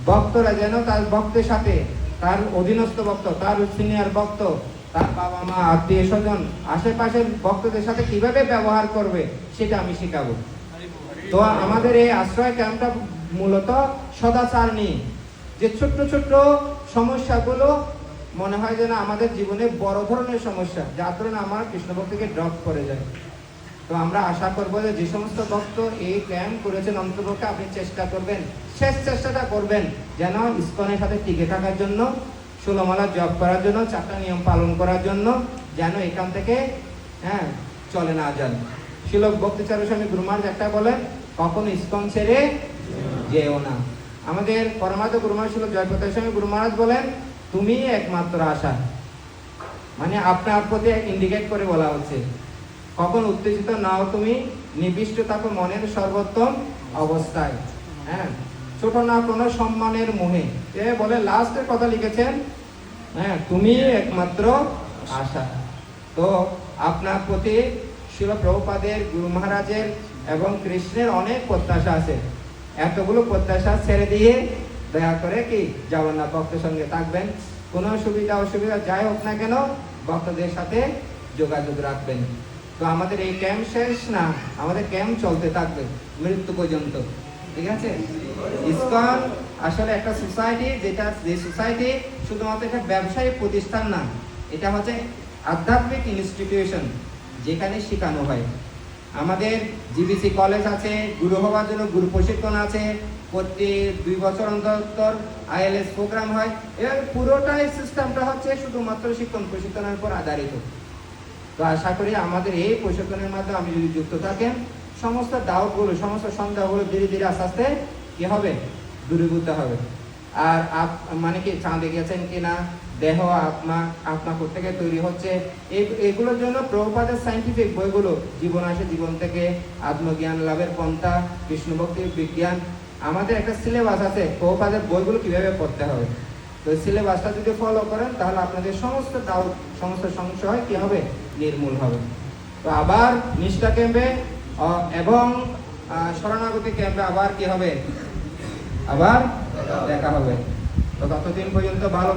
ভক্তরা যেন তার ভক্তের সাথে, তার অধীনস্থ ভক্ত, তার সিনিয়র ভক্ত, তার বাবা মা, আত্মীয় স্বজন, আশেপাশের ভক্তদের সাথে কিভাবে ব্যবহার করবে সেটা আমি শিখাবো। তো আমাদের এই আশ্রয় ক্যাম্পটা মূলত সদাচার নিয়ে, যে ছোট্ট ছোট্ট সমস্যাগুলো মনে হয় যেন আমাদের জীবনে বড় ধরনের সমস্যা, যার ধরনের আমার কৃষ্ণ ভক্তিকে ড্রপ করে যায়। তো আমরা আশা করবো যে সমস্ত ভক্ত এই ক্যাম্প করেছেন অন্তপক্ষে আপনি চেষ্টা করবেন, শেষ চেষ্টাটা করবেন যেন ইসকনের সাথে টিকে থাকার জন্য, 16 মালা জপ করার জন্য, 4টা নিয়ম পালন করার জন্য, যেন এখান থেকে চলে না যান। শিল ভক্তিচারু স্বামী গুরু মহারাজ একটা বলেন, কখনো ইসকন ছেড়ে যেও না। আমাদের পরমাত্ম গুরু মহারাজ শিল জয়প্রকাশ স্বামী গুরু মহারাজ বলেন, তুমি একমাত্র আশা। মানে আপনার প্রতি ইন্ডিকেট করে বলা হচ্ছে, কখন উত্তেজিত নাও তুমি, নিবিষ্ট থাকো মনের সর্বোত্তম অবস্থায়। ছোট না কোনো সম্মানের মোহে। এ বলে লাস্টের কথা লিখেছেন, তুমি একমাত্র আশা। তো আপনার প্রতি শিল প্রভুপাদের, গুরু মহারাজের এবং কৃষ্ণের অনেক প্রত্যাশা আছে। এতগুলো প্রত্যাশা ছেড়ে দিয়ে দয়া করে কি জগন্নাথ ভক্তের সঙ্গে থাকবেন। কোনো সুবিধা অসুবিধা যাই হোক না কেন ভক্তদের সাথে যোগাযোগ রাখবেন। তো আমাদের এই ক্যাম্প শেষ না, আমাদের ক্যাম্প চলতে থাকবে মৃত্যু পর্যন্ত। ঠিক আছে? ইসকন আসলে একটা সোসাইটি, যে সোসাইটি শুধুমাত্র একটা ব্যবসায়িক প্রতিষ্ঠান না, এটা হচ্ছে আধ্যাত্মিক ইনস্টিটিউশন, যেখানে শেখানো হয়। আমাদের জিবিসি কলেজ আছে, গুরু হওয়ার জন্য গুরু প্রশিক্ষণ আছে, প্রতি 2 বছর অন্তর ILS প্রোগ্রাম হয়। এর পুরোটাই সিস্টেমটা হচ্ছে শুধুমাত্র প্রশিক্ষণের উপর আধারিত। তো আশা করি আমাদের এই প্রশিক্ষণের মাধ্যমে আমি যদি যুক্ত থাকেন, সমস্ত ডাউটগুলো, সমস্ত সন্দেহগুলো ধীরে ধীরে আস্তে আস্তে কি হবে, দূরীভূত হবে। আর মানে কি চাঁদে গেছেন কিনা, দেহ আত্মা কোথেকে তৈরি হচ্ছে, এগুলোর জন্য প্রভুপাদের সায়েন্টিফিক বইগুলো, জীবন আসে জীবন থেকে, আত্মজ্ঞান লাভের পন্থা, কৃষ্ণ ভক্তির বিজ্ঞান, আমাদের একটা সিলেবাস আছে প্রভুপাদের বইগুলো কিভাবে পড়তে হবে। তো সিলেবাসটা যদি ফলো করেন তাহলে আপনাদের সমস্ত ডাউট, সমস্ত সংশয় কি হবে, নির্মূল হবে। তো আবার নিষ্ঠা ক্যাম্পে এবং শরণাগতি ক্যাম্পে আবার কি হবে, আবার দেখা হবে। তো ততদিন পর্যন্ত ভালো